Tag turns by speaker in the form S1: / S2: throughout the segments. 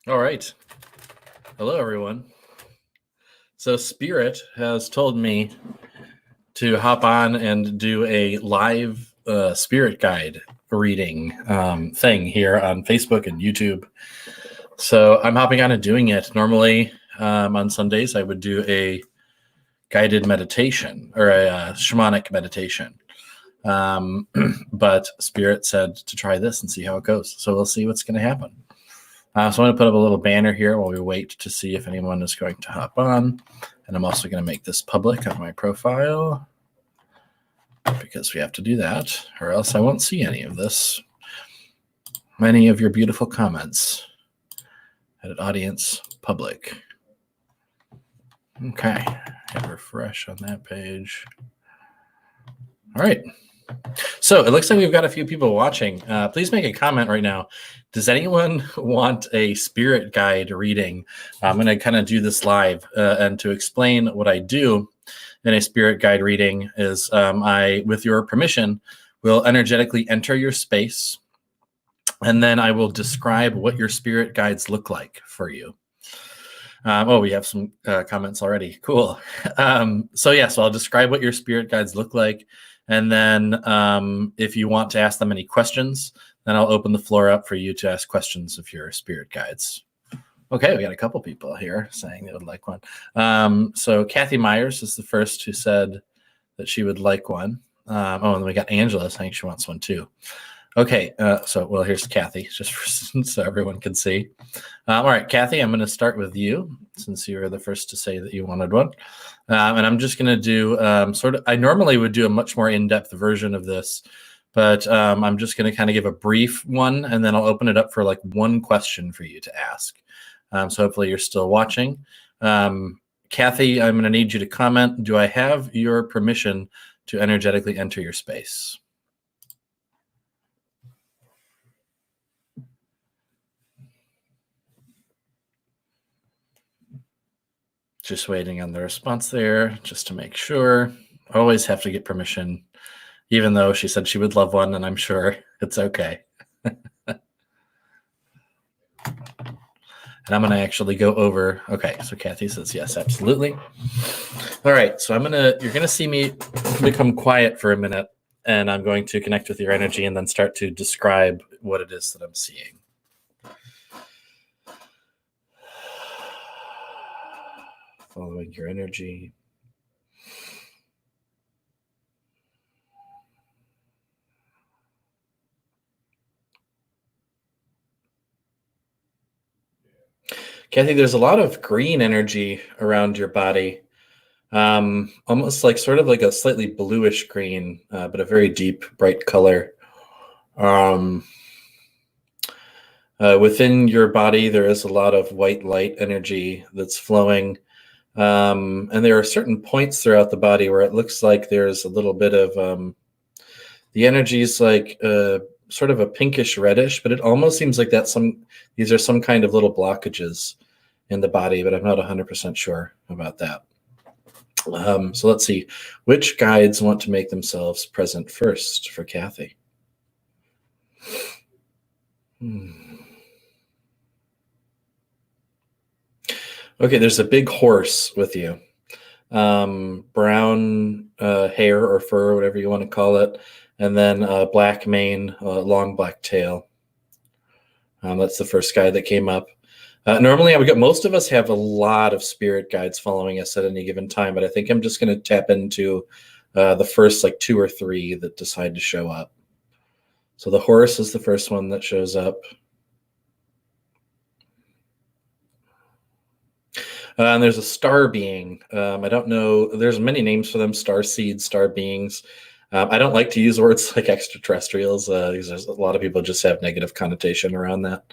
S1: All right. Hello, everyone. So Spirit has told me to hop on and do a live spirit guide reading thing here on Facebook and YouTube. So I'm hopping on and doing it. Normally on Sundays, I would do a guided meditation or a shamanic meditation. But Spirit said to try this and see how it goes. So we'll see what's going to happen. So I'm going to put up a little banner here while we wait to see if anyone is going to hop on. And I'm also going to make this public on my profile because we have to do that, or else I won't see any of this. Many of your beautiful comments. Edit audience public. Okay, hit refresh on that page. All right. So it looks like we've got a few people watching. Please make a comment right now. Does anyone want a spirit guide reading? I'm going to kind of do this live. And to explain what I do in a spirit guide reading is I, with your permission, will energetically enter your space. And then I will describe what your spirit guides look like for you. We have some comments already. Cool. So I'll describe what your spirit guides look like. And then if you want to ask them any questions, then I'll open the floor up for you to ask questions of your spirit guides. Okay, we got a couple people here saying they would like one. So Kathy Myers is the first who said that she would like one. And then we got Angela saying she wants one too. Okay, here's Kathy, just so everyone can see. All right, Kathy, I'm going to start with you since you were the first to say that you wanted one. And I'm just going to do I normally would do a much more in-depth version of this, but I'm just going to kind of give a brief one, and then I'll open it up for like one question for you to ask. So hopefully you're still watching. Kathy, I'm going to need you to comment. Do I have your permission to energetically enter your space? Just waiting on the response there, just to make sure. I always have to get permission, even though she said she would love one, and I'm sure it's okay. And I'm going to actually go over. Okay, so Kathy says yes, absolutely. All right, so you're going to see me become quiet for a minute, and I'm going to connect with your energy and then start to describe what it is that I'm seeing. Following your energy. Kathy, there's a lot of green energy around your body, almost like sort of like a slightly bluish green, but a very deep, bright color. Within your body, there is a lot of white light energy that's flowing. And there are certain points throughout the body where it looks like there's a little bit of the energy is like sort of a pinkish reddish, but it almost seems like these are some kind of little blockages in the body, but I'm not 100% sure about that. So let's see, which guides want to make themselves present first for Kathy? Okay, there's a big horse with you. Brown hair or fur, whatever you want to call it, and then black mane, long black tail. That's the first guide that came up. Normally, most of us have a lot of spirit guides following us at any given time, but I think I'm just going to tap into the first like 2 or 3 that decide to show up. So the horse is the first one that shows up. And there's a star being. I don't know. There's many names for them: star seeds, star beings. I don't like to use words like extraterrestrials because there's a lot of people just have negative connotation around that.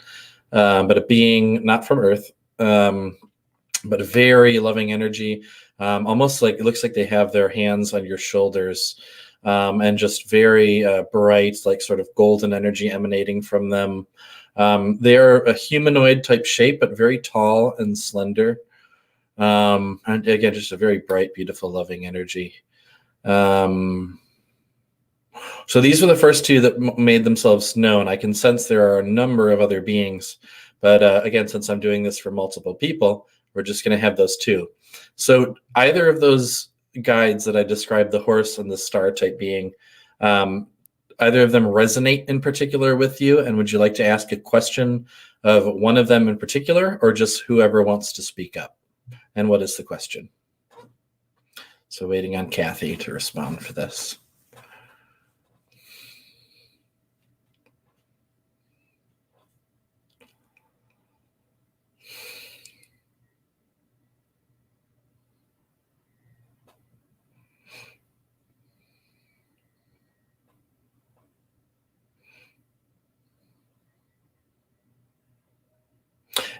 S1: But a being not from Earth, but a very loving energy. Almost like it looks like they have their hands on your shoulders, and just very bright, like sort of golden energy emanating from them. They're a humanoid type shape, but very tall and slender. And again, just a very bright, beautiful, loving energy. So these were the first 2 that made themselves known. I can sense there are a number of other beings, But again, since I'm doing this for multiple people, we're just going to have those two. So either of those guides that I described, the horse and the star type being, either of them resonate in particular with you? And would you like to ask a question of one of them in particular, or just whoever wants to speak up? And what is the question? So waiting on Kathy to respond for this.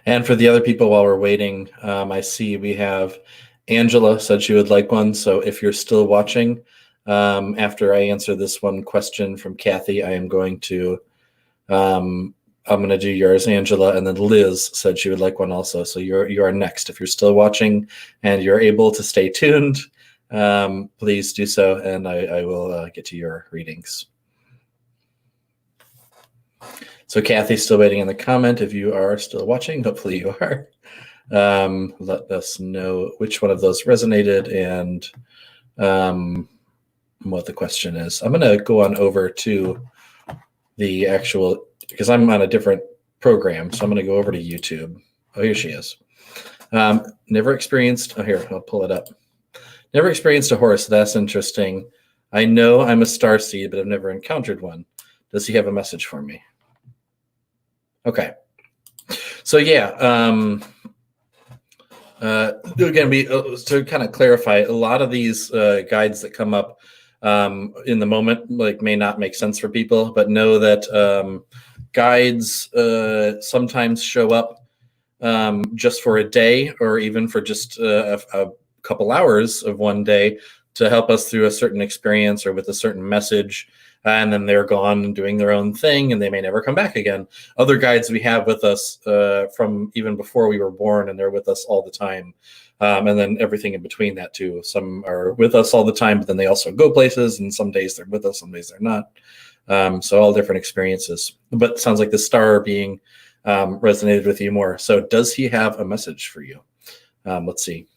S1: And for the other people, while we're waiting, I see we have Angela said she would like one. So if you're still watching, after I answer this one question from Kathy, I am going to do yours, Angela, and then Liz said she would like one also. So you are next. If you're still watching and you're able to stay tuned, please do so, and I will get to your readings. So Kathy's still waiting in the comment. If you are still watching, hopefully you are. Let us know which one of those resonated and what the question is. I'm going to go on over to the actual, because I'm on a different program, so I'm going to go over to YouTube. Oh, here she is. Never experienced, oh, here, I'll pull it up. Never experienced a horse. That's interesting. I know I'm a starseed, but I've never encountered one. Does he have a message for me? Okay. So yeah, again, to kind of clarify, a lot of these guides that come up in the moment may not make sense for people, but know that guides sometimes show up just for a day or even for just a couple hours of one day to help us through a certain experience or with a certain message. And then they're gone and doing their own thing, and they may never come back again. Other guides we have with us from even before we were born, and they're with us all the time. And then everything in between that too. Some are with us all the time, but then they also go places, and some days they're with us, some days they're not. So all different experiences. But it sounds like the star being resonated with you more. So does he have a message for you? Let's see.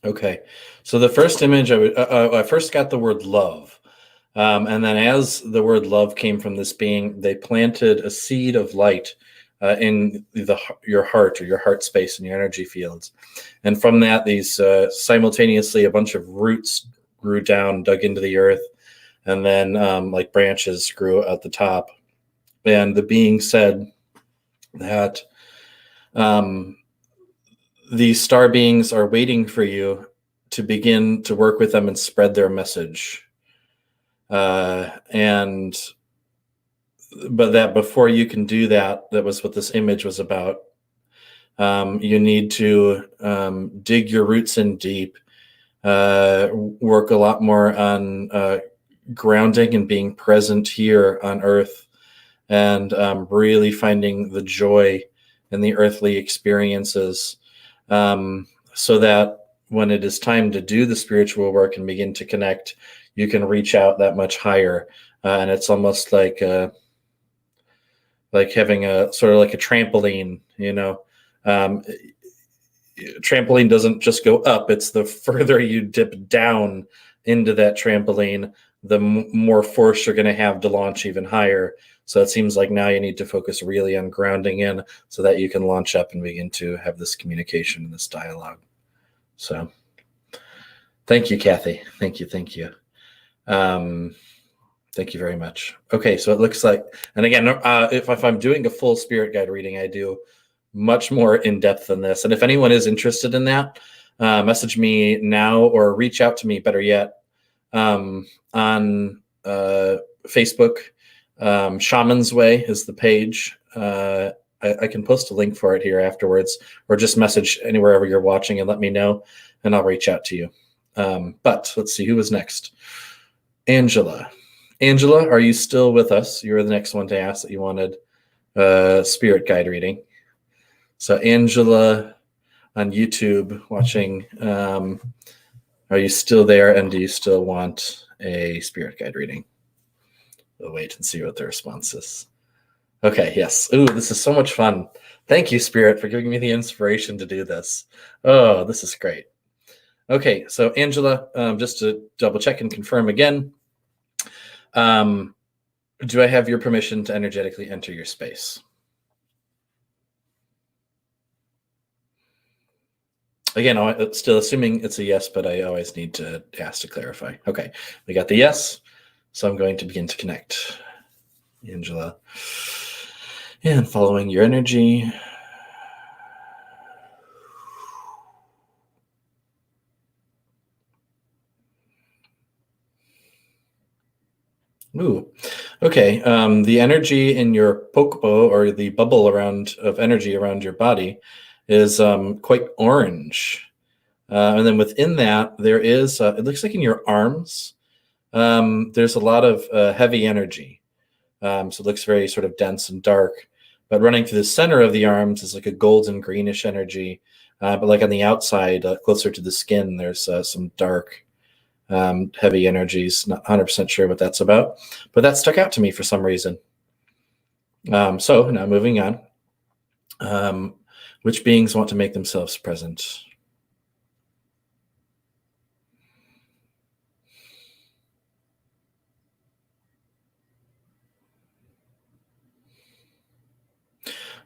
S1: Okay, so the first image I first got the word love, and then as the word love came from this being, they planted a seed of light in your heart or your heart space and your energy fields, and from that, these simultaneously a bunch of roots grew down, dug into the earth, and then like branches grew at the top, and the being said that. These star beings are waiting for you to begin to work with them and spread their message. But that before you can do that, that was what this image was about. You need to dig your roots in deep, work a lot more on grounding and being present here on Earth, and really finding the joy in the earthly experiences. So that when it is time to do the spiritual work and begin to connect, you can reach out that much higher. And it's almost like having a sort of like a trampoline, trampoline doesn't just go up. It's the further you dip down into that trampoline, the more force you're going to have to launch even higher. So it seems like now you need to focus really on grounding in so that you can launch up and begin to have this communication and this dialogue. So Thank you, Kathy. Thank you. Thank you. Thank you very much. Okay, so it looks like, and again, if I'm doing a full spirit guide reading, I do much more in depth than this. And if anyone is interested in that, message me now or reach out to me, better yet, on Facebook. Shaman's Way is the page. I can post a link for it here afterwards, or just message anywhere you're watching and let me know, and I'll reach out to you. But let's see, who was next? Angela. Angela, are you still with us? You were the next one to ask that you wanted spirit guide reading. So Angela on YouTube watching, are you still there, and do you still want a spirit guide reading? We'll wait and see what the response is. Okay, yes. Ooh, this is so much fun. Thank you, Spirit, for giving me the inspiration to do this. Oh, this is great. Okay, so Angela, just to double check and confirm again, do I have your permission to energetically enter your space? Again, still assuming it's a yes, but I always need to ask to clarify. Okay, we got the yes, so I'm going to begin to connect, Angela. And following your energy. Ooh, okay. The energy in your pokebo, or the bubble of energy around your body, is quite orange. And then within that, there is, it looks like in your arms, there's a lot of heavy energy. So it looks very sort of dense and dark. But running through the center of the arms is like a golden greenish energy. But like on the outside, closer to the skin, there's some dark, heavy energies. Not 100% sure what that's about, but that stuck out to me for some reason. So now moving on. Which beings want to make themselves present?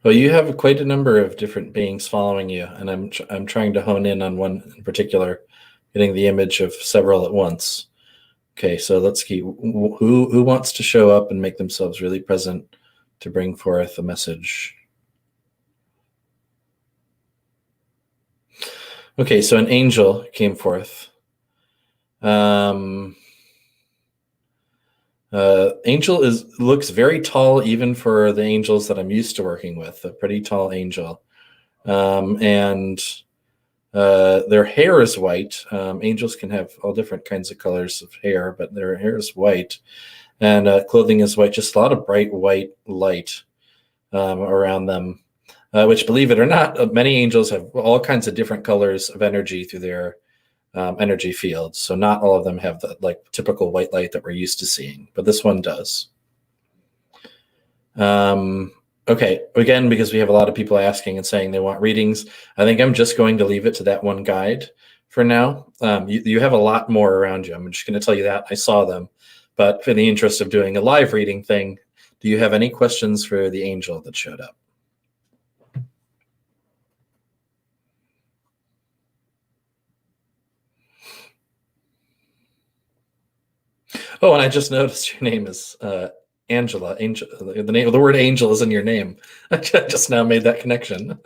S1: Well, you have quite a number of different beings following you, and I'm trying to hone in on one in particular, getting the image of several at once. Okay, so let's see who wants to show up and make themselves really present to bring forth a message. Okay, so an angel came forth. Angel looks very tall, even for the angels that I'm used to working with. A pretty tall angel, and their hair is white. Angels can have all different kinds of colors of hair, but their hair is white, and clothing is white. Just a lot of bright white light around them. Which, believe it or not, many angels have all kinds of different colors of energy through their energy fields. So not all of them have the like typical white light that we're used to seeing, but this one does. Okay, again, because we have a lot of people asking and saying they want readings, I think I'm just going to leave it to that one guide for now. You have a lot more around you. I'm just going to tell you that. I saw them. But for the interest of doing a live reading thing, do you have any questions for the angel that showed up? Oh, and I just noticed your name is Angela. Angel. The word angel is in your name. I just now made that connection.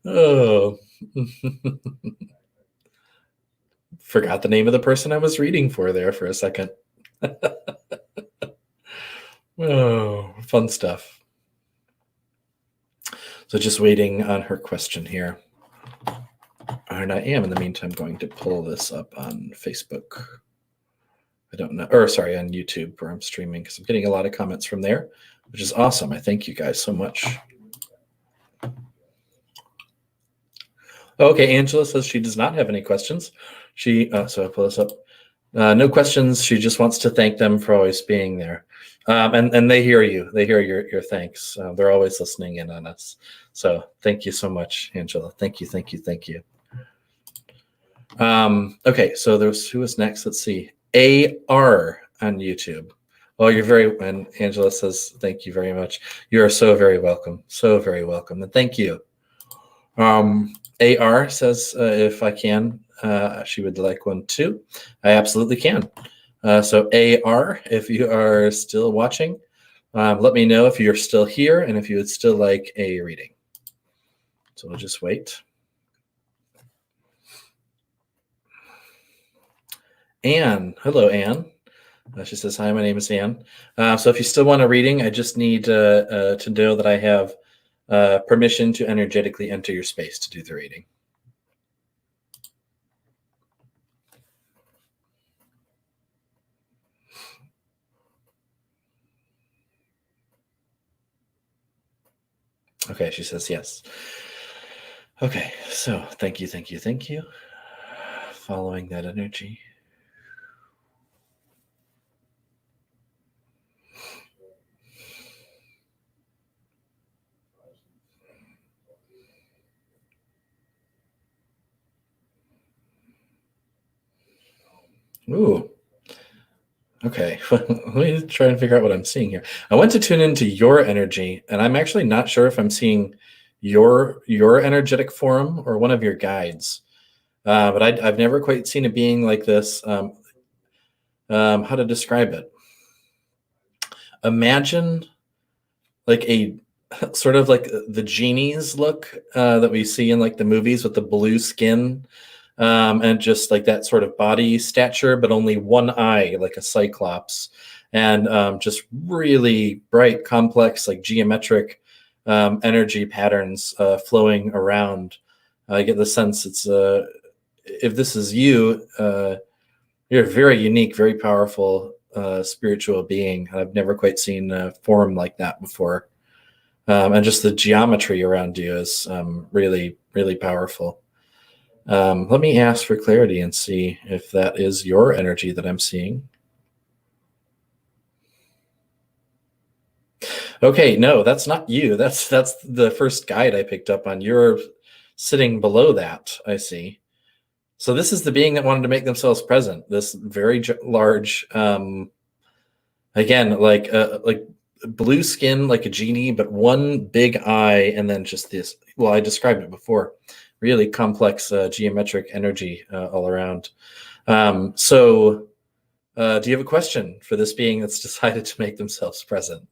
S1: Oh. Forgot the name of the person I was reading for there for a second. Oh, fun stuff. So just waiting on her question here. And I am, in the meantime, going to pull this up on Facebook. I don't know, or sorry, on YouTube where I'm streaming, because I'm getting a lot of comments from there, which is awesome. I thank you guys so much. Okay, Angela says she does not have any questions. So I pull this up. No questions. She just wants to thank them for always being there. And they hear you. They hear your thanks. They're always listening in on us. So thank you so much, Angela. Thank you, thank you, thank you. Okay, so who was next? Let's see. AR on YouTube. Oh, and Angela says, thank you very much. You are so very welcome. So very welcome. And thank you. AR says if I can, she would like one too. I absolutely can. So AR, if you are still watching, let me know if you're still here and if you would still like a reading. So we'll just wait. Anne, hello, Anne. She says, hi, my name is Anne. So if you still want a reading, I just need to know that I have permission to energetically enter your space to do the reading. Okay, she says yes. Okay, so thank you, thank you, thank you. Following that energy. Ooh. Okay, let me try and figure out what I'm seeing here. I went to tune into your energy, and I'm actually not sure if I'm seeing your energetic form or one of your guides. But I've never quite seen a being like this. How to describe it? Imagine like a sort of like the genies look that we see in like the movies with the blue skin and just like that sort of body stature, but only one eye, like a cyclops, and just really bright, complex, like geometric energy patterns flowing around. I get the sense it's if this is you, you're a very unique, very powerful spiritual being. I've never quite seen a form like that before. And just the geometry around you is really, really powerful. Let me ask for clarity and see if that is your energy that I'm seeing. Okay, no, that's not you. That's the first guide I picked up on. You're sitting below that, I see. So this is the being that wanted to make themselves present. This very large, again, like blue skin, like a genie, but one big eye, and then just this. Well, I described it before. Really complex geometric energy all around. So, do you have a question for this being that's decided to make themselves present?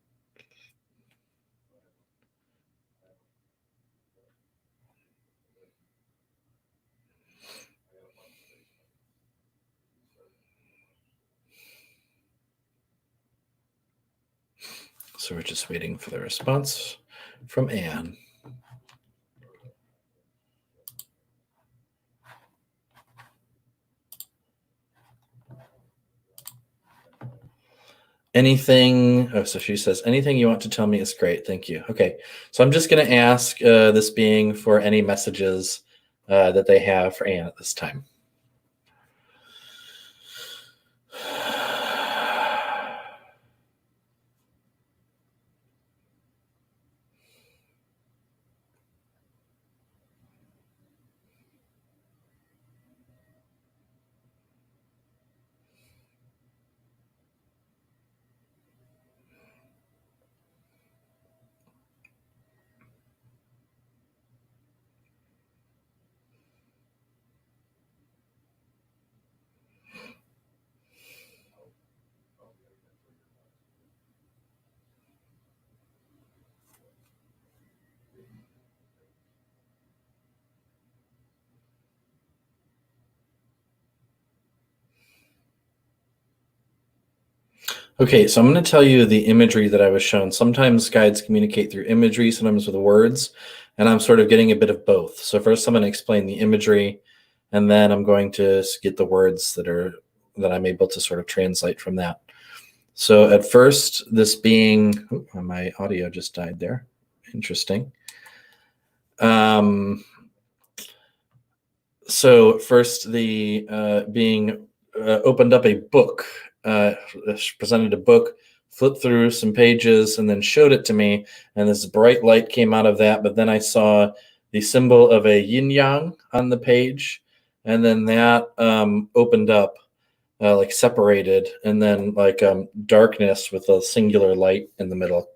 S1: So we're just waiting for the response from Anne. Anything? Oh, so she says, anything you want to tell me is great. Thank you. Okay. So I'm just going to ask this being for any messages that they have for Anne at this time. Okay, so I'm going to tell you the imagery that I was shown. Sometimes guides communicate through imagery, sometimes with words, and I'm sort of getting a bit of both. So first I'm going to explain the imagery, and then I'm going to get the words that I'm able to sort of translate from that. So at first, this being, my audio just died there. Interesting. So first, the being opened up a book, presented a book, flipped through some pages, and then showed it to me. And this bright light came out of that. But then I saw the symbol of a yin yang on the page, and then that opened up, like separated, and then like darkness with a singular light in the middle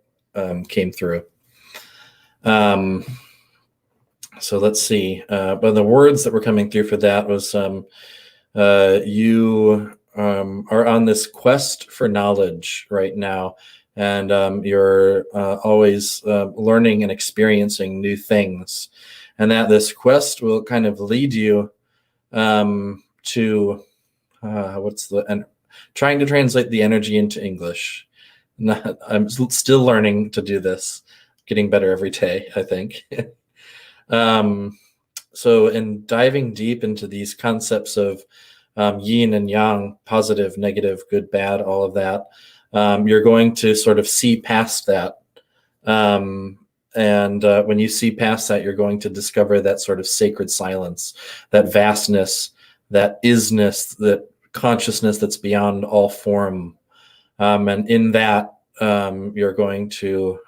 S1: came through. So let's see. But the words that were coming through for that was you are on this quest for knowledge right now, and you're always learning and experiencing new things, and that this quest will kind of lead you to trying to translate the energy into English. I'm still learning to do this, getting better every day, I think. So in diving deep into these concepts of yin and yang, positive, negative, good, bad, all of that, you're going to sort of see past that. And when you see past that, you're going to discover that sort of sacred silence, that vastness, that isness, that consciousness that's beyond all form. And in that, you're going to,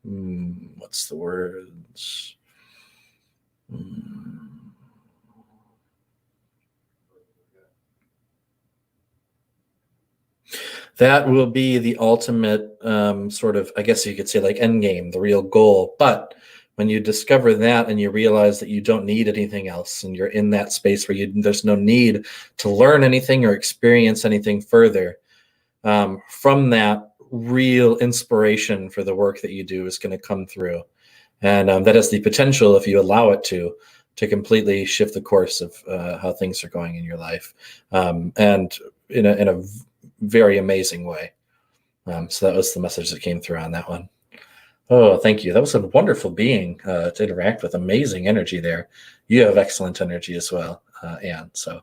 S1: what's the words? That will be the ultimate sort of, I guess you could say, like end game, the real goal. But when you discover that and you realize that you don't need anything else, and you're in that space where there's no need to learn anything or experience anything further, from that, real inspiration for the work that you do is going to come through. And that has the potential, if you allow it to completely shift the course of how things are going in your life, and in a very amazing way. So that was the message that came through on that one. Oh, thank you. That was a wonderful being to interact with. Amazing energy there. You have excellent energy as well, Anne. So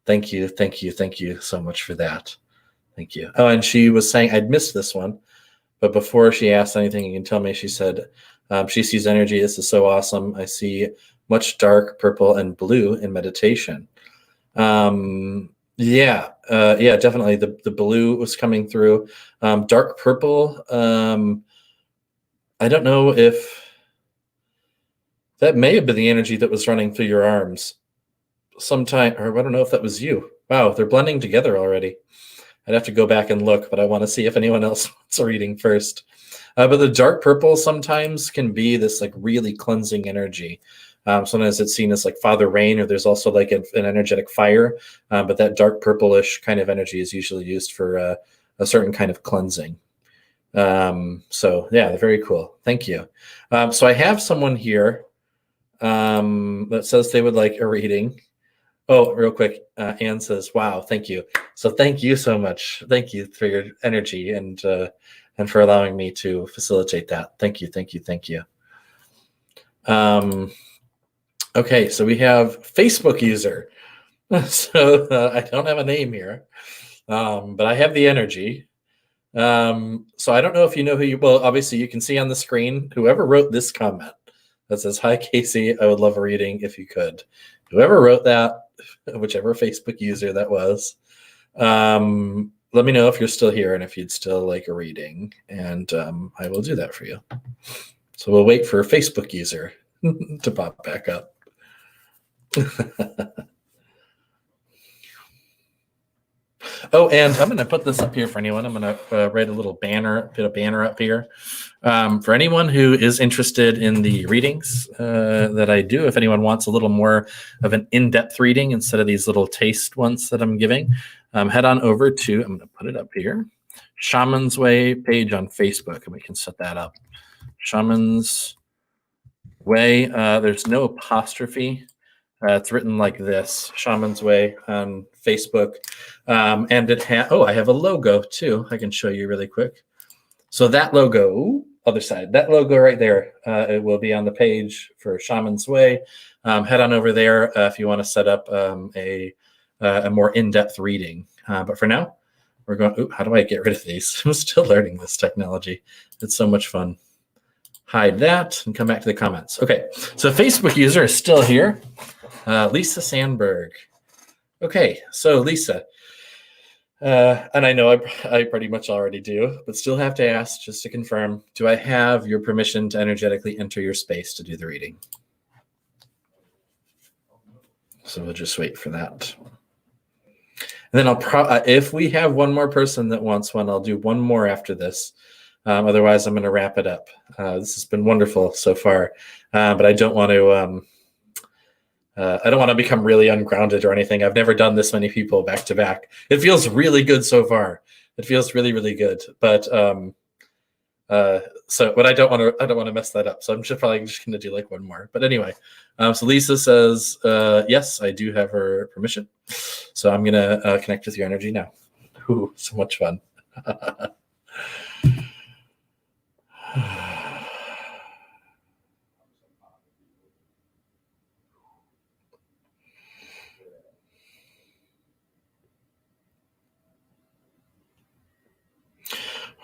S1: thank you so much for that. Thank you. Oh, and she was saying, I'd missed this one, but before she asked anything, you can tell me, she said, she sees energy. This is so awesome. I see much dark purple and blue in meditation. Yeah, definitely. The blue was coming through. Dark purple. I don't know if that may have been the energy that was running through your arms sometime, or I don't know if that was you. Wow, they're blending together already. I'd have to go back and look, but I want to see if anyone else wants a reading first. But the dark purple sometimes can be this like really cleansing energy. Sometimes it's seen as like Father Rain, or there's also like an energetic fire. But that dark purplish kind of energy is usually used for a certain kind of cleansing. So yeah, very cool. Thank you. So I have someone here that says they would like a reading. Oh, real quick, Anne says, "Wow, thank you." So thank you so much. Thank you for your energy and for allowing me to facilitate that. Thank you. Okay, so we have Facebook user. So I don't have a name here, but I have the energy. So I don't know if you know who you. Well, obviously you can see on the screen whoever wrote this comment that says, "Hi Casey, I would love a reading if you could." Whoever wrote that, whichever Facebook user that was, let me know if you're still here and if you'd still like a reading, and I will do that for you. So we'll wait for a Facebook user to pop back up. Oh, and I'm going to put this up here for anyone. I'm going to write a little banner, put a banner up here for anyone who is interested in the readings that I do. If anyone wants a little more of an in-depth reading instead of these little taste ones that I'm giving, head on over to, I'm going to put it up here, Shaman's Way page on Facebook, and we can set that up. Shaman's Way. There's no apostrophe. It's written like this, Shaman's Way on Facebook. And it I have a logo too. I can show you really quick. So that logo, other side, that logo right there, it will be on the page for Shaman's Way. Head on over there if you want to set up a more in-depth reading. But for now, we're going, how do I get rid of these? I'm still learning this technology. It's so much fun. Hide that and come back to the comments. Okay, so Facebook user is still here. Lisa Sandberg. Okay, so Lisa, and I know I pretty much already do, but still have to ask just to confirm, do I have your permission to energetically enter your space to do the reading? So we'll just wait for that. And then I'll if we have one more person that wants one, I'll do one more after this. Otherwise, I'm going to wrap it up. This has been wonderful so far, but I don't want to. I don't want to become really ungrounded or anything. I've never done this many people back to back. It feels really good so far. It feels really, really good. But but I don't want to. I don't want to mess that up. So I'm probably just going to do like one more. But anyway, so Lisa says, yes, I do have her permission. So I'm going to connect with your energy now. Ooh, so much fun.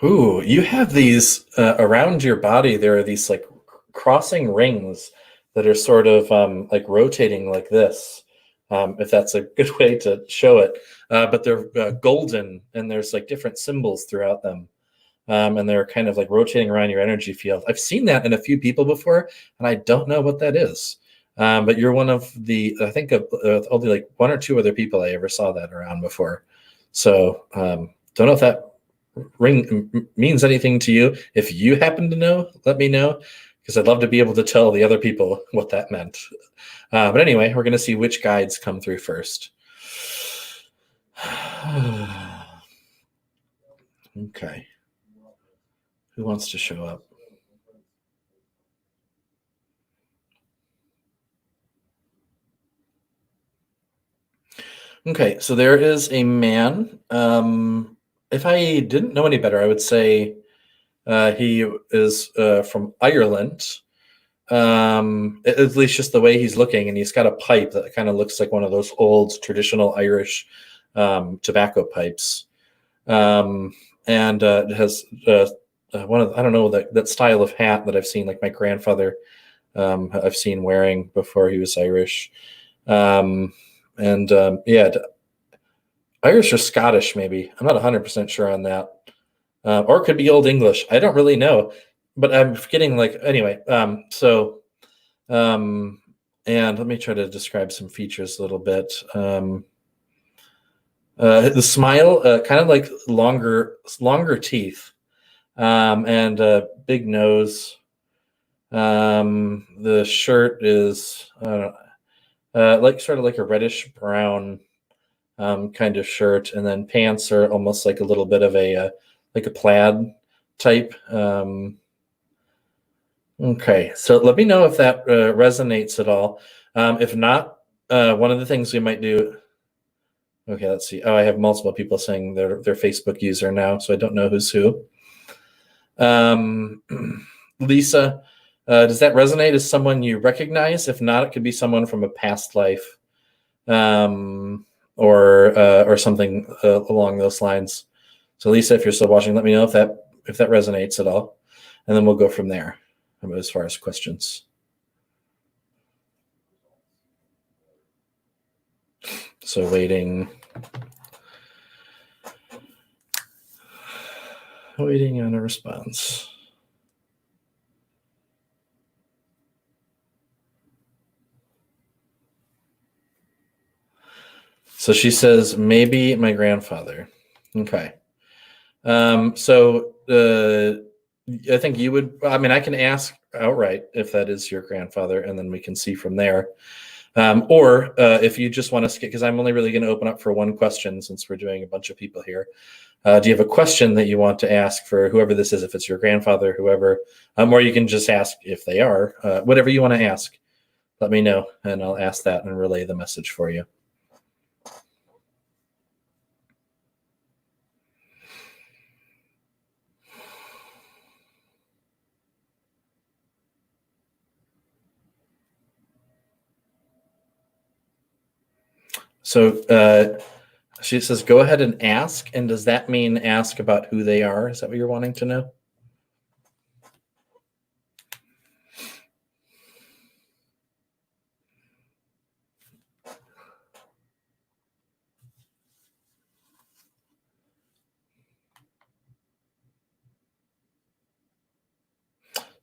S1: Ooh, you have these around your body. There are these like crossing rings that are sort of like rotating like this, if that's a good way to show it. But they're golden, and there's like different symbols throughout them, and they're kind of like rotating around your energy field. I've seen that in a few people before, and I don't know what that is. But you're one of the, I think, of only like one or two other people I ever saw that around before. So don't know if that ring means anything to you. If you happen to know, let me know, because I'd love to be able to tell the other people what that meant. But anyway, we're going to see which guides come through first. Okay. Who wants to show up? Okay, so there is a man. If I didn't know any better, I would say he is from Ireland. At least just the way he's looking, and he's got a pipe that kind of looks like one of those old traditional Irish tobacco pipes, and it has one of, I don't know, that style of hat that I've seen, like my grandfather I've seen wearing before he was Irish, yeah, Irish or Scottish maybe. I'm not 100% sure on that, or it could be Old English. I don't really know, but I'm forgetting. Like anyway, and let me try to describe some features a little bit. The smile, kind of like longer teeth, and a big nose. The shirt is like sort of like a reddish brown kind of shirt, and then pants are almost like a little bit of a like a plaid type. Okay, so let me know if that resonates at all. If not, one of the things we might do. Okay, let's see. Oh, I have multiple people saying their Facebook user now, so I don't know who's who. Lisa, does that resonate as someone you recognize? If not, it could be someone from a past life, or something along those lines. So, Lisa, if you're still watching, let me know if that resonates at all, and then we'll go from there as far as questions. So waiting on a response. So she says, maybe my grandfather. Okay. So I think you would, I mean, I can ask outright if that is your grandfather, and then we can see from there. Or if you just want to skip, because I'm only really going to open up for one question since we're doing a bunch of people here. Do you have a question that you want to ask for whoever this is, if it's your grandfather, whoever, or you can just ask if they are, whatever you want to ask, let me know, and I'll ask that and relay the message for you. So she says, go ahead and ask. And does that mean ask about who they are? Is that what you're wanting to know?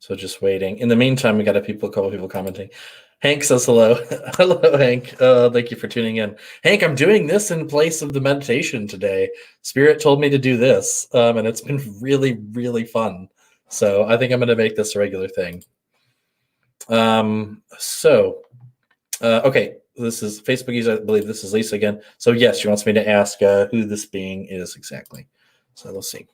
S1: So just waiting. In the meantime, we got a couple people commenting. Hank says hello. Hello, Hank. Thank you for tuning in. Hank, I'm doing this in place of the meditation today. Spirit told me to do this, and it's been really, really fun. So I think I'm going to make this a regular thing. Okay, this is Facebook user. I believe this is Lisa again. So yes, she wants me to ask who this being is exactly. So we'll see.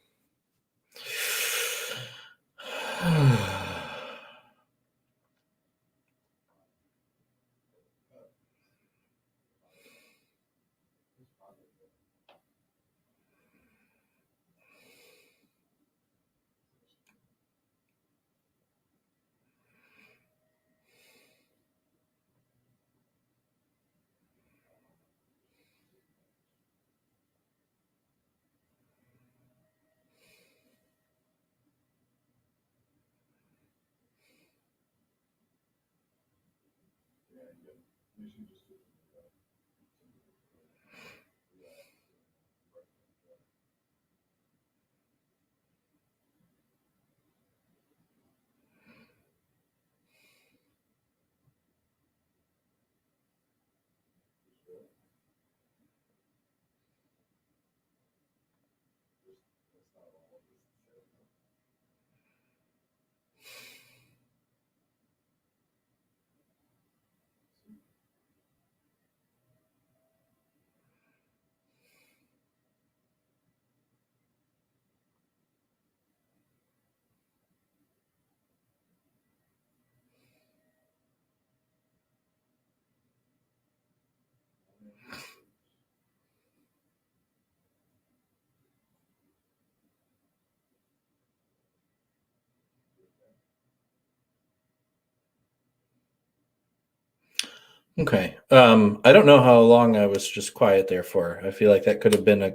S1: Okay. I don't know how long I was just quiet there for. I feel like that could have been a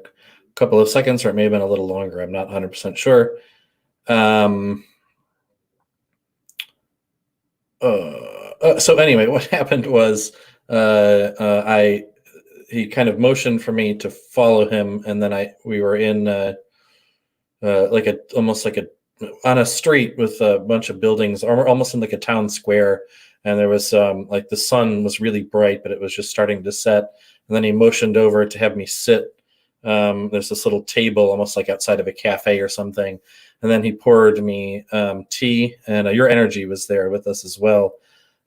S1: couple of seconds, or it may have been a little longer. I'm not 100% sure. So anyway, what happened was he kind of motioned for me to follow him, and then we were in almost like on a street with a bunch of buildings, or almost in like a town square. And there was like the sun was really bright, but it was just starting to set. And then he motioned over to have me sit. There's this little table almost like outside of a cafe or something. And then he poured me tea, and your energy was there with us as well.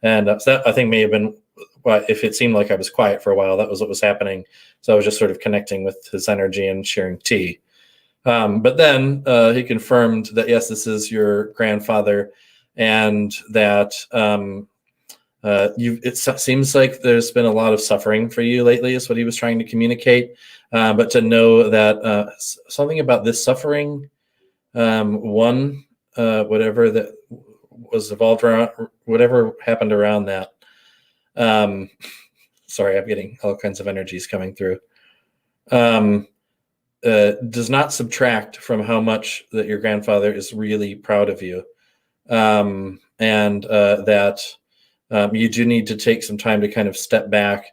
S1: And that I think may have been, if it seemed like I was quiet for a while, that was what was happening. So I was just sort of connecting with his energy and sharing tea. But then he confirmed that, yes, this is your grandfather, and that it seems like there's been a lot of suffering for you lately, is what he was trying to communicate. But to know that something about this suffering, whatever that was evolved around, whatever happened around that. Sorry, I'm getting all kinds of energies coming through. Does not subtract from how much that your grandfather is really proud of you, and that you do need to take some time to kind of step back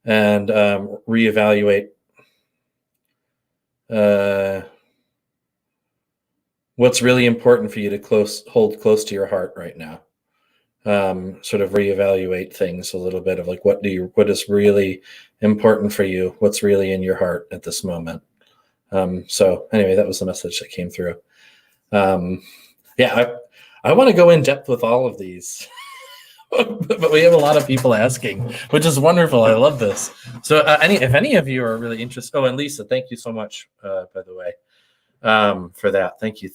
S1: and reevaluate what's really important for you to hold close to your heart right now. Sort of reevaluate things a little bit of like, what is really important for you? What's really in your heart at this moment? So anyway, that was the message that came through. Yeah, I want to go in depth with all of these, but we have a lot of people asking, which is wonderful. I love this. So if any of you are really interested, and Lisa, thank you so much, by the way, for that. Thank you.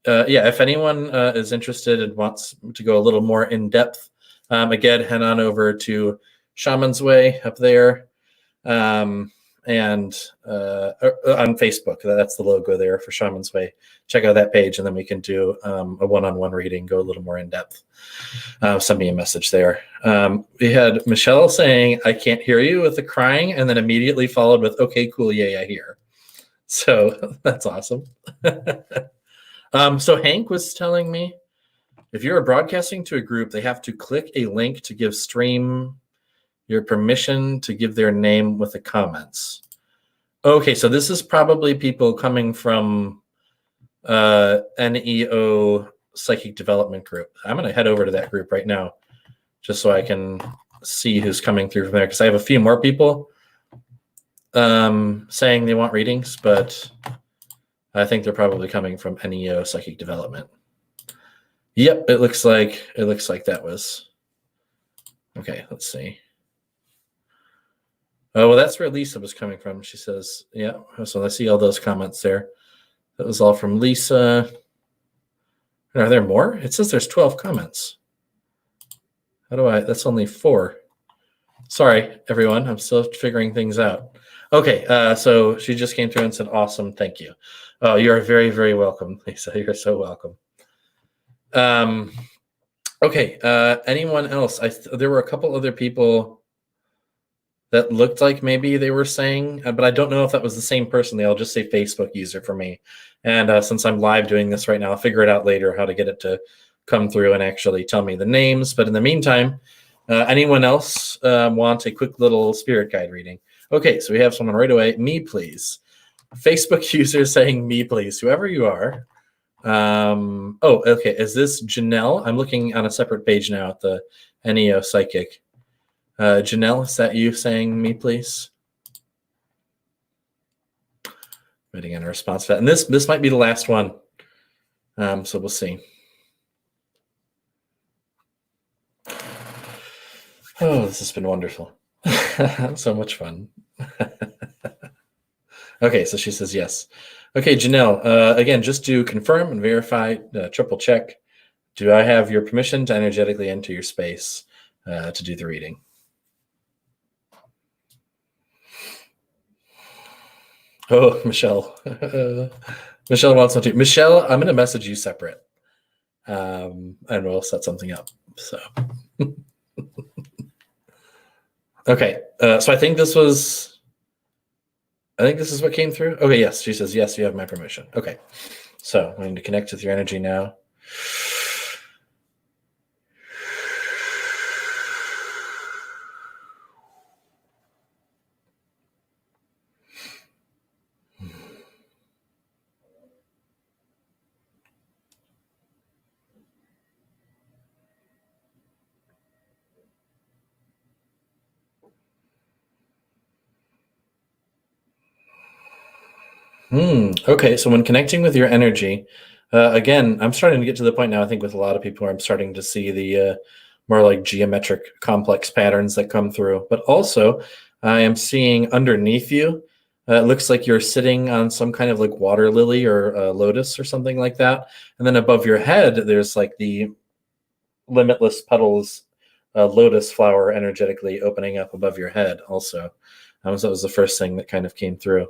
S1: Yeah, if anyone is interested and wants to go a little more in depth, again, head on over to Shaman's Way up there. And on Facebook, that's the logo there for Shaman's Way. Check out that page, and then we can do a one-on-one reading, go a little more in depth. Send me a message there. We had Michelle saying, "I can't hear you," with the crying, and then immediately followed with, "Okay, cool, yay, I hear." So that's awesome. So Hank was telling me, if you're broadcasting to a group, they have to click a link to give stream your permission to give their name with the comments. Okay, so this is probably people coming from NEO Psychic Development Group. I'm going to head over to that group right now just so I can see who's coming through from there, because I have a few more people saying they want readings, but I think they're probably coming from NEO Psychic Development. Yep, it looks like that was. Okay, let's see. Oh, well, that's where Lisa was coming from. She says, yeah. So I see all those comments there. That was all from Lisa. Are there more? It says there's 12 comments. How do I? That's only 4. Sorry, everyone. I'm still figuring things out. Okay, so she just came through and said, awesome, thank you. Oh, you are very, very welcome, Lisa. You're so welcome. Okay, anyone else? There were a couple other people that looked like maybe they were saying, but I don't know if that was the same person. They all just say Facebook user for me. And since I'm live doing this right now, I'll figure it out later how to get it to come through and actually tell me the names. But in the meantime, anyone else want a quick little spirit guide reading? Okay, so we have someone right away. Me, please. Facebook user saying me, please. Whoever you are. Oh, okay. Is this Janelle? I'm looking on a separate page now at the NEO Psychic. Janelle, is that you saying me, please? Waiting on a response to that. And this might be the last one. So we'll see. Oh, this has been wonderful. So much fun. Okay, so she says yes. Okay, Janelle, again, just to confirm and verify, triple check, do I have your permission to energetically enter your space to do the reading? Oh, Michelle. Michelle wants to. Michelle, I'm going to message you separate. And we'll set something up. So, okay. So I think this is what came through. Okay, yes. She says, yes, you have my permission. Okay. So I'm going to connect with your energy now. Okay, so when connecting with your energy, again, I'm starting to get to the point now, I think with a lot of people, where I'm starting to see the more like geometric complex patterns that come through. But also, I am seeing underneath you, it looks like you're sitting on some kind of like water lily or lotus or something like that. And then above your head, there's like the limitless petals lotus flower energetically opening up above your head also. So that was the first thing that kind of came through.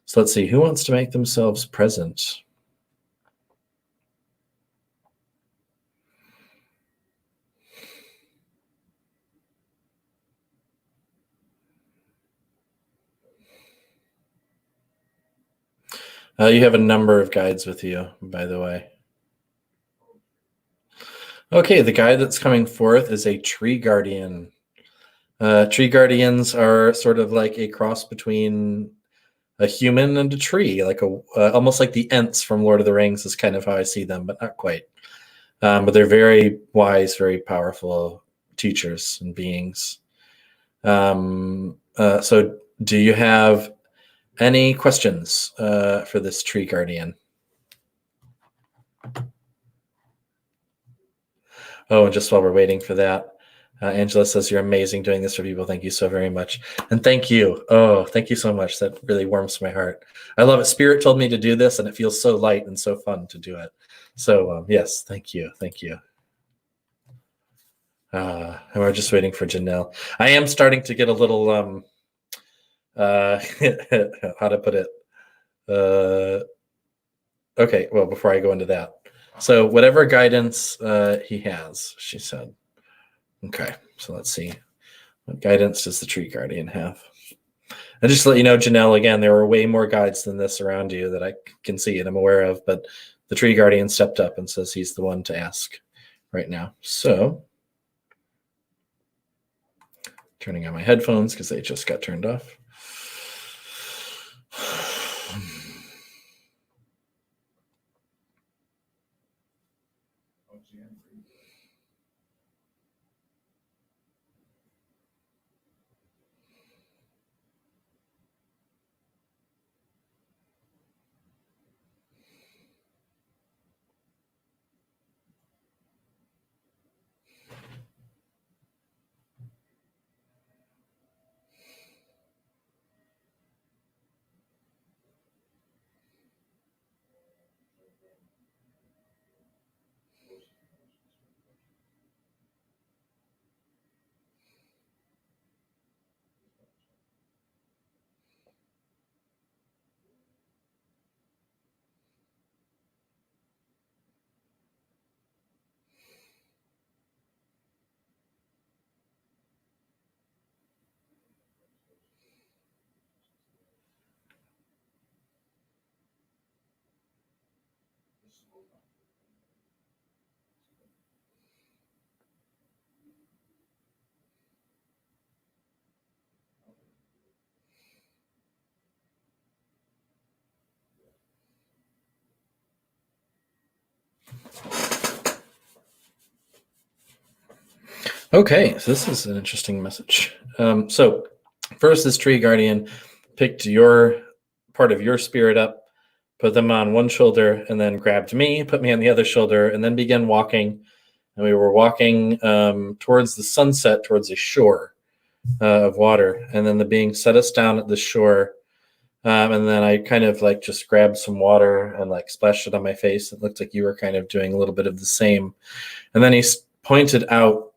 S1: So let's see, who wants to make themselves present? You have a number of guides with you, by the way. Okay, the guide that's coming forth is a tree guardian. Tree guardians are sort of like a cross between a human and a tree, like almost like the Ents from Lord of the Rings is kind of how I see them, but not quite. But they're very wise, very powerful teachers and beings. So do you have any questions for this tree guardian? Oh, and just while we're waiting for that, Angela says, you're amazing doing this for people. Thank you so very much. And thank you. Oh, thank you so much. That really warms my heart. I love it. Spirit told me to do this, and it feels so light and so fun to do it. So yes, thank you. Thank you. And we're just waiting for Janelle. I am starting to get a little, how to put it? Okay, well, before I go into that. So whatever guidance he has, she said. Okay, so let's see. What guidance does the tree guardian have? And just to let you know, Janelle, again, there are way more guides than this around you that I can see and I'm aware of, but the tree guardian stepped up and says he's the one to ask right now. So, turning on my headphones because they just got turned off. Okay, so this is an interesting message. So first, this tree guardian picked your part of your spirit up, put them on one shoulder, and then grabbed me, put me on the other shoulder, and then began walking. And we were walking towards the sunset, towards a shore of water. And then the being set us down at the shore. And then I kind of like just grabbed some water and like splashed it on my face. It looked like you were kind of doing a little bit of the same. And then he pointed out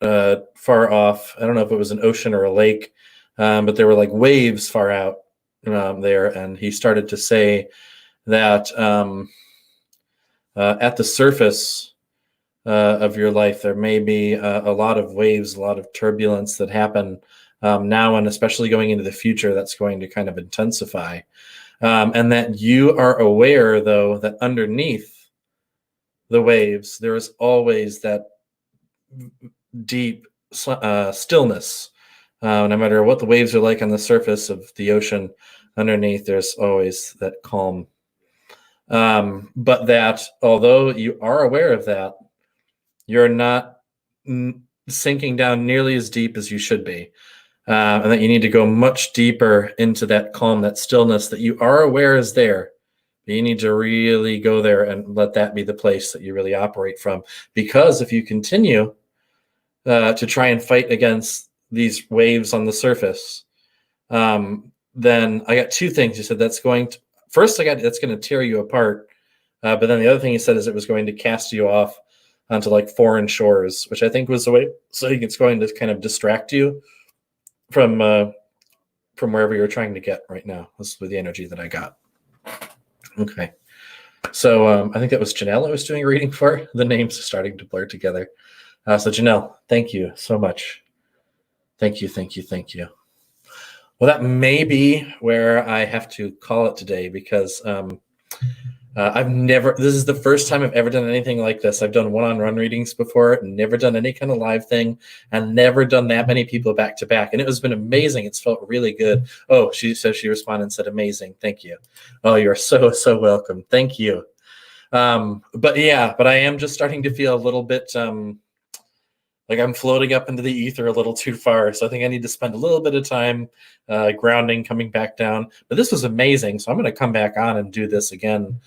S1: far off. I don't know if it was an ocean or a lake, but there were like waves far out there. And he started to say that at the surface of your life, there may be a lot of waves, a lot of turbulence that happen now, and especially going into the future, that's going to kind of intensify. And that you are aware, though, that underneath the waves, there is always that deep stillness. No matter what the waves are like on the surface of the ocean, underneath there's always that calm. But that although you are aware of that, you're not sinking down nearly as deep as you should be. And that you need to go much deeper into that calm, that stillness that you are aware is there. But you need to really go there and let that be the place that you really operate from. Because if you continue to try and fight against these waves on the surface, then I got two things. You said that's going to that's going to tear you apart, but then the other thing you said is it was going to cast you off onto like foreign shores, which I think was the way. So it's going to kind of distract you from wherever you're trying to get right now. This is with the energy that I got. Okay, so I think that was Janelle I was doing a reading for. The names are starting to blur together. So Janelle, thank you so much. Thank you. Well, that may be where I have to call it today, because this is the first time I've ever done anything like this. I've done one-on-one readings before, never done any kind of live thing, and never done that many people back to back. And it has been amazing. It's felt really good. Oh, she responded and said, amazing. Thank you. Oh, you're so welcome. Thank you. But I am just starting to feel a little bit, like I'm floating up into the ether a little too far. So I think I need to spend a little bit of time grounding, coming back down. But this was amazing. So I'm going to come back on and do this again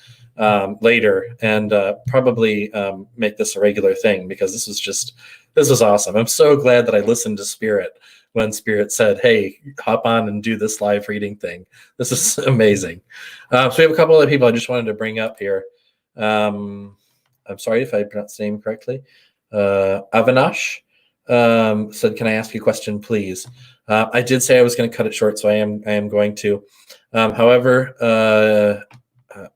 S1: later, and probably make this a regular thing, because this is awesome. I'm so glad that I listened to Spirit when Spirit said, hey, hop on and do this live reading thing. This is amazing. So we have a couple of people I just wanted to bring up here. I'm sorry if I pronounced the name correctly. Avinash said, can I ask you a question, please? I did say I was going to cut it short, so I am going to. However,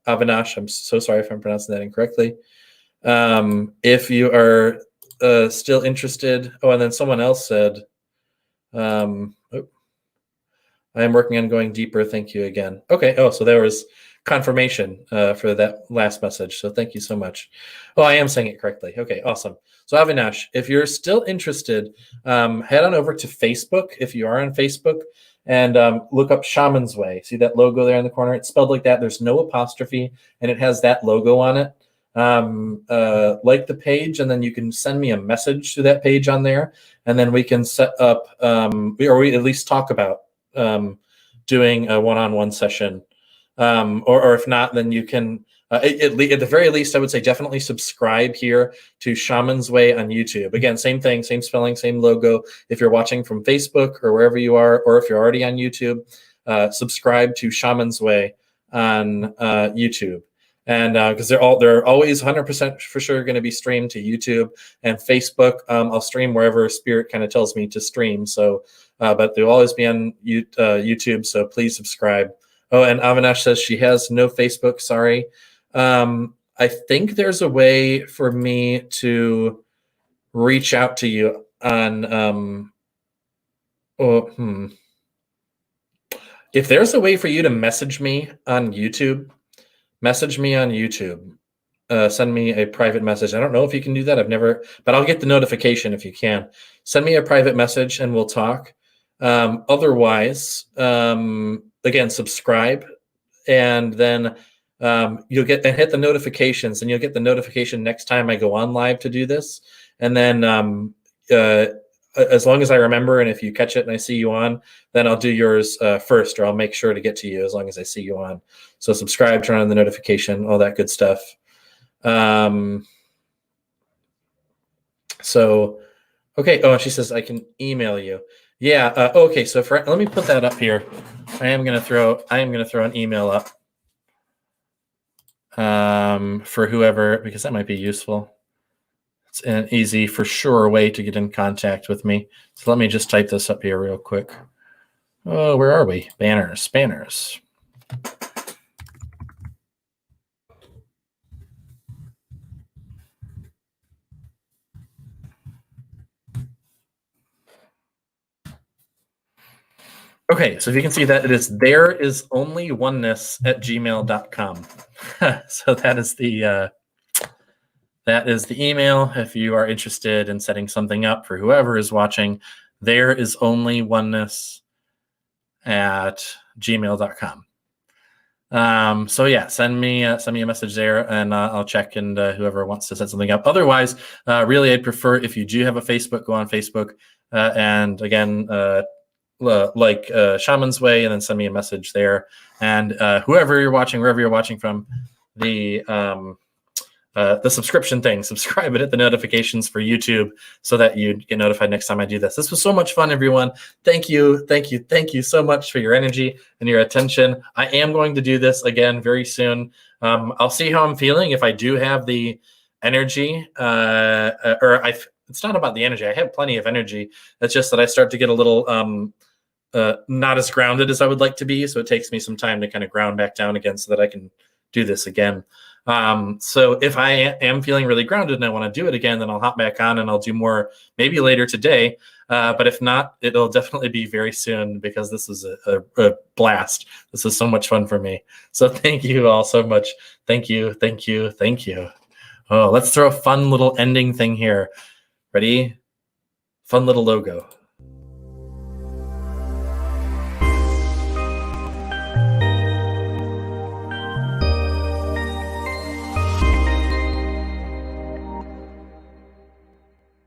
S1: Avinash, I'm so sorry if I'm pronouncing that incorrectly. If you are still interested, and then someone else said, I am working on going deeper. Thank you again. Okay. Oh, so there was confirmation for that last message. So thank you so much. Oh, I am saying it correctly. Okay, awesome. So Avinash, if you're still interested, head on over to Facebook, if you are on Facebook, and look up Shaman's Way. See that logo there in the corner? It's spelled like that. There's no apostrophe, and it has that logo on it. Like the page, and then you can send me a message to that page on there, and then we can set up, we at least talk about doing a one-on-one session. Or if not, then you can, at the very least, I would say definitely subscribe here to Shaman's Way on YouTube. Again, same thing, same spelling, same logo. If you're watching from Facebook or wherever you are, or if you're already on YouTube, subscribe to Shaman's Way on YouTube. And because they're always 100% for sure going to be streamed to YouTube and Facebook. I'll stream wherever Spirit kind of tells me to stream. So, but they'll always be on YouTube. So please subscribe. Oh, and Avinash says she has no Facebook. Sorry. I think there's a way for me to reach out to you on. If there's a way for you to message me on YouTube, message me on YouTube. Send me a private message. I don't know if you can do that. I've never, but I'll get the notification if you can. Send me a private message and we'll talk. Otherwise, again, subscribe, and then you'll get and hit the notifications, and you'll get the notification next time I go on live to do this. And then as long as I remember, and if you catch it and I see you on, then I'll do yours first, or I'll make sure to get to you as long as I see you on. So subscribe, turn on the notification, all that good stuff. So, okay. Oh, she says I can email you. Yeah. Okay. So let me put that up here. I am gonna throw an email up for whoever, because that might be useful. It's an easy, for sure, way to get in contact with me. So let me just type this up here real quick. Oh, where are we? Banners. Okay, so if you can see that, it is thereisonlyoneess@gmail.com. So that is the email. If you are interested in setting something up for whoever is watching, thereisonlyoneness@gmail.com. So yeah, send me a message there, and I'll check, and whoever wants to set something up. Otherwise, really, I'd prefer if you do have a Facebook, go on Facebook, and again, like Shaman's Way, and then send me a message there. And whoever you're watching, wherever you're watching from, the subscription thing, subscribe and hit the notifications for YouTube so that you get notified next time I do this. This was so much fun, everyone. Thank you so much for your energy and your attention. I am going to do this again very soon. I'll see how I'm feeling. If I do have the energy, it's not about the energy. I have plenty of energy. It's just that I start to get a little not as grounded as I would like to be. So it takes me some time to kind of ground back down again so that I can do this again. So if I am feeling really grounded and I want to do it again, then I'll hop back on and I'll do more maybe later today. But if not, it'll definitely be very soon, because this is a blast. This is so much fun for me. So thank you all so much. Thank you. Oh, let's throw a fun little ending thing here. Ready? Fun little logo.